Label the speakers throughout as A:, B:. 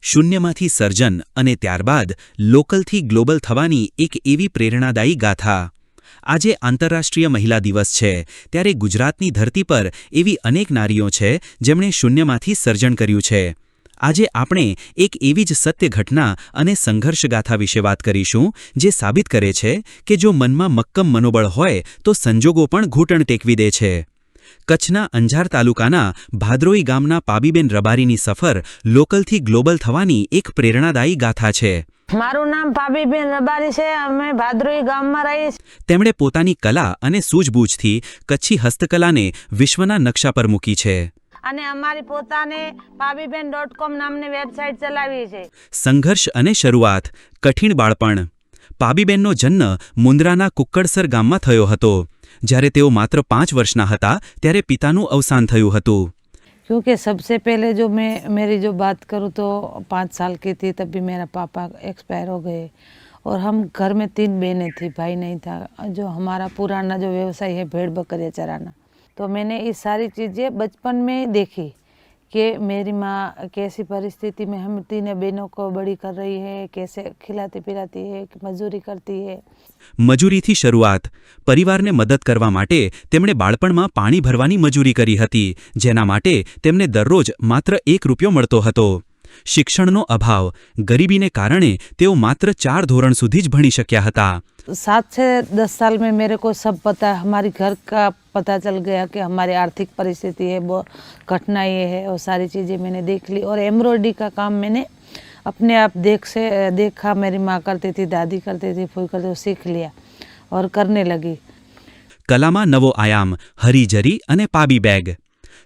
A: શૂન્યમાંથી સર્જન અને ત્યારબાદ લોકલથી ગ્લોબલ થવાની એક એવી પ્રેરણાદાયી ગાથા। આજે આંતરરાષ્ટ્રીય મહિલા દિવસ છે, ત્યારે ગુજરાતની ધરતી પર એવી અનેક નારીઓ છે જેમણે શૂન્યમાંથી સર્જન કર્યું છે। આજે આપણે એક એવી જ સત્ય ઘટના અને સંઘર્ષગાથા વિશે વાત કરીશું, જે સાબિત કરે છે કે જો મનમાં મક્કમ મનોબળ હોય તો સંજોગો પણ ઘૂંટણ ટેકવી દે છે। કચ્છના અંજાર તાલુકાના ભાદરોઈ ગામના પાબીબેન રબારીની સફર લોકલથી ગ્લોબલ થવાની એક પ્રેરણાદાયી ગાથા છે।
B: મારું નામ પાબીબેન રબારી છે। અમે ભાદરોઈ ગામમાં રહીએ છીએ।
A: તેમણે પોતાની કલા અને સૂઝબૂઝથી કચ્છી હસ્તકલાને વિશ્વના નકશા પર મૂકી છે
B: અને અમારી પોતાને pabiben.com નામની વેબસાઇટ ચલાવી છે।
A: સંઘર્ષ અને શરૂઆત, કઠિન બાળપણ। પાબીબેનનો જન્મ મુન્દ્રાના કુક્કડસર ગામમાં થયો હતો। જ્યારે તેઓ માત્ર 5 વર્ષના હતા ત્યારે પિતાનું અવસાન થયું હતું।
B: क्योंकि सबसे पहले जो मेरी जो बात करूँ तो 5 साल की थी, तभी मेरा पापा एक्सपायर हो गए और हम घर में 3 बहनें थी, भाई नहीं था। जो हमारा पुराना जो व्यवसाय है भेड़ बकरियाँ चराना, तो मैंने ये सारी चीज़ें बचपन में देखी कि मेरी माँ कैसी परिस्थिति में हम 3 बहनों को बड़ी कर रही है, कैसे खिलाती पिलाती है, मजूरी करती है।
A: મજૂરીથી શરૂઆત। પરિવારને મદદ કરવા માટે તેમણે બાળપણમાં પાણી ભરવાની મજૂરી કરી હતી, જેના માટે તેમને દરરોજ માત્ર 1 રૂપિયો મળતો હતો। શિક્ષણનો અભાવ, ગરીબીને કારણે તેઓ માત્ર 4 ધોરણ સુધી જ ભણી શક્યા હતા।
B: 7 से 10 साल में मेरे को सब पता, हमारी घर का पता चल गया कि हमारी आर्थिक परिस्थिति है, वो कठिनाई है, और सारी चीज़ें मैंने देख ली। और एम्ब्रॉयडरी का काम मैंने अपने आप देखा, मेरी माँ करती थी, दादी करती थी, फूई करती थी, सीख लिया और करने लगी।
A: કલામાં નવો આયામ, હરીજરી અને પાબી બેગ।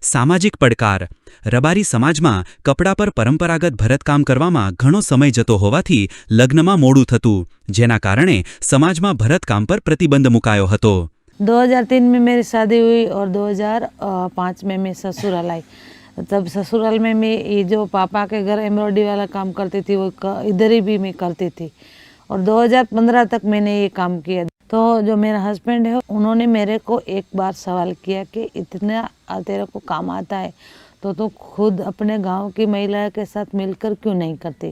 A: સામાજિક પડકાર, રબારી સમાજમાં કપડા પર પરંપરાગત ભરતકામ કરવામાં ઘણો સમય જતો હોવાથી લગ્નમાં મોડું થતું, જેના કારણે સમાજમાં ભરતકામ પર પ્રતિબંધ મુકાયો હતો।
B: 2003 में मेरी शादी हुई और 2005 में मैं ससुराल आई। तब ससुराल में मैं ये जो पापा के घर एम्ब्रॉयडरी वाला काम करती थी, वो इधर ही भी मैं करती थी, और 2015 तक मैंने ये काम किया। तो जो मेरा हस्बैंड है, उन्होंने मेरे को एक बार सवाल किया कि इतना तेरे को काम आता है तो तू खुद अपने गांव की महिला के साथ मिलकर क्यों नहीं करती।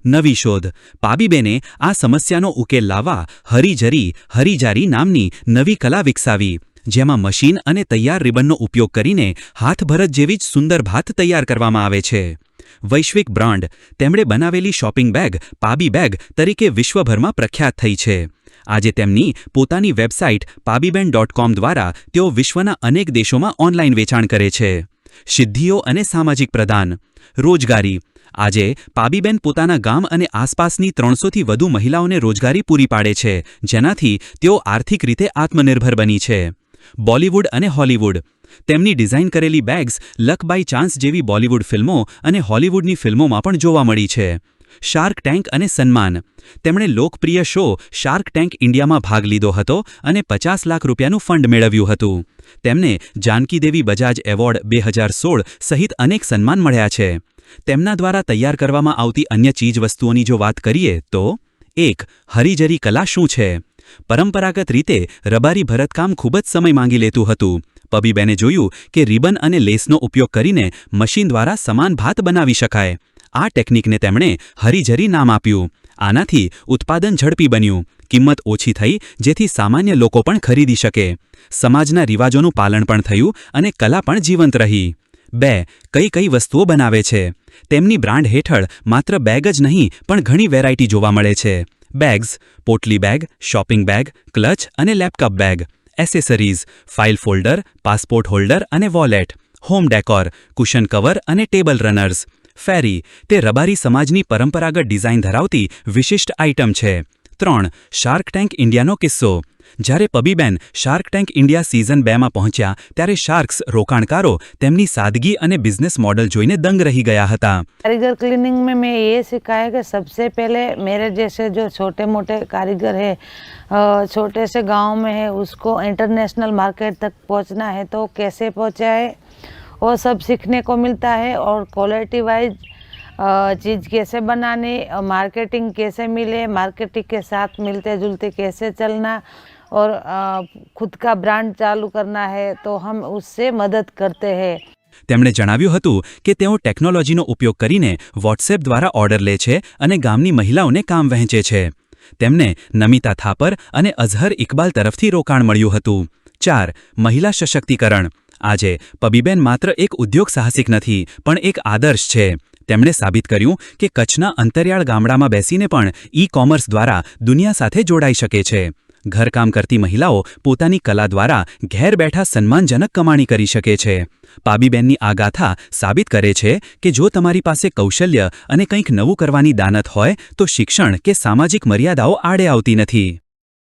A: નવી શોધ, પાબીબેને આ સમસ્યાનો ઉકેલ લાવવા હરીજારી નામની નવી કલા વિકસાવી, જેમાં મશીન અને તૈયાર રિબનનો ઉપયોગ કરીને હાથભરત જેવી જ સુંદર ભાત તૈયાર કરવામાં આવે છે। વૈશ્વિક બ્રાન્ડ, તેમણે બનાવેલી શોપિંગ બેગ પાબી બેગ તરીકે વિશ્વભરમાં પ્રખ્યાત થઈ છે। આજે તેમની પોતાની વેબસાઇટ pabiben.com દ્વારા તેઓ વિશ્વના અનેક દેશોમાં ઓનલાઈન વેચાણ કરે છે। સિદ્ધિઓ અને સામાજિક પ્રદાન, રોજગારી। આજે પાબીબેન પોતાના ગામ અને આસપાસની 300થી વધુ મહિલાઓને રોજગારી પૂરી પાડે છે, જેનાથી તેઓ આર્થિક રીતે આત્મનિર્ભર બની છે। બોલિવૂડ અને હોલિવૂડ, તેમની ડિઝાઇન કરેલી બેગ્સ લક બાય ચાન્સ જેવી બોલિવૂડ ફિલ્મો અને હોલિવૂડની ફિલ્મોમાં પણ જોવા મળી છે। શાર્ક ટેન્ક અને સન્માન, તેમણે લોકપ્રિય શો શાર્ક ટેન્ક ઇન્ડિયામાં ભાગ લીધો હતો અને 50 લાખ રૂપિયાનું ફંડ મેળવ્યું હતું। તેમને જાનકી દેવી બજાજ એવોર્ડ 2016 સહિત અનેક સન્માન મળ્યા છે। તેમના દ્વારા તૈયાર કરવામાં આવતી અન્ય ચીજ વસ્તુઓની જો વાત કરીએ તો 1. હરીજરી કલા શું છે? પરંપરાગત રીતે રબારી ભરતકામ ખૂબ જ સમય માંગી લેતું હતું। પબીબેને જોયું કે રિબન અને લેસનો ઉપયોગ કરીને મશીન દ્વારા સમાન ભાત બનાવી શકાય। આ ટેકનિકને તેમણે હરીજરી નામ આપ્યું। આનાથી ઉત્પાદન ઝડપી બન્યું, કિંમત ઓછી થઈ જેથી સામાન્ય લોકો પણ ખરીદી શકે, સમાજના રિવાજોનું પાલન પણ થયું અને કલા પણ જીવંત રહી। 2. કઈ વસ્તુઓ બનાવે છે? તેમની બ્રાન્ડ હેઠળ માત્ર બેગ જ નહીં પણ ઘણી વેરાયટી જોવા મળે છે। બેગ્સ, પોટલી બેગ, શોપિંગ બેગ, ક્લચ અને laptop bag, accessories, file folder, passport holder અને wallet, home decor, cushion cover અને ટેબલ રનર્સ। ફેરી, તે રબારી સમાજની પરંપરાગત ડિઝાઇન ધરાવતી વિશિષ્ટ આઇટમ છે। 3. શાર્ક ટેન્ક ઇન્ડિયાનો કિસ્સો, જ્યારે પબીબેન શાર્ક ટેન્ક ઇન્ડિયા સિઝન 2માં પહોંચ્યા ત્યારે શાર્ક્સ રોકાણકારો તેમની સાદગી અને બિઝનેસ મોડલ જોઈને દંગ રહી ગયા હતા।
B: कारीगर क्लीनिंग में मैं ये सिखाया कि सबसे पहले मेरे जैसे जो छोटे मोटे कारीगर है, छोटे से गांव में है, उसको इंटरनेशनल मार्केट तक पहुंचना है तो कैसे पहुंचाए, वो सब सीखने को मिलता है। और क्वालिटी वाइज चीज़ कैसे बनानी, मार्केटिंग कैसे मिले, मार्केटिंग के साथ मिलते जुलते कैसे चलना, और खुद का ब्रांड चालू करना है तो हम उससे मदद करते हैं।
A: તેમણે જણાવ્યું હતું કે તેઓ ટેકનોલોજીનો ઉપયોગ કરીને વોટ્સએપ દ્વારા ઓર્ડર લે છે અને ગામની મહિલાઓને કામ વહેંચે છે. તેમને નમિતા થાપર અને અઝહર ઇકબાલ તરફથી રોકાણ મળ્યું હતું. 4. મહિલા સશક્તિકરણ. આજે પબીબેન માત્ર એક ઉદ્યોગ સાહસિક નથી પણ એક આદર્શ છે. તેમણે સાબિત કર્યું કે કચ્છના અંતરિયાળ ગામડામાં બેસીને પણ ઈ-કોમર્સ દ્વારા દુનિયા સાથે જોડાઈ શકે છે. ઘરકામ કરતી મહિલાઓ પોતાની કલા દ્વારા ઘેર બેઠા સન્માનજનક કમાણી કરી શકે છે. પાબીબેનની આ ગાથા સાબિત કરે છે કે જો તમારી પાસે કૌશલ્ય અને કંઈક નવું કરવાની દાનત હોય તો શિક્ષણ કે સામાજિક મર્યાદાઓ આડે આવતી નથી.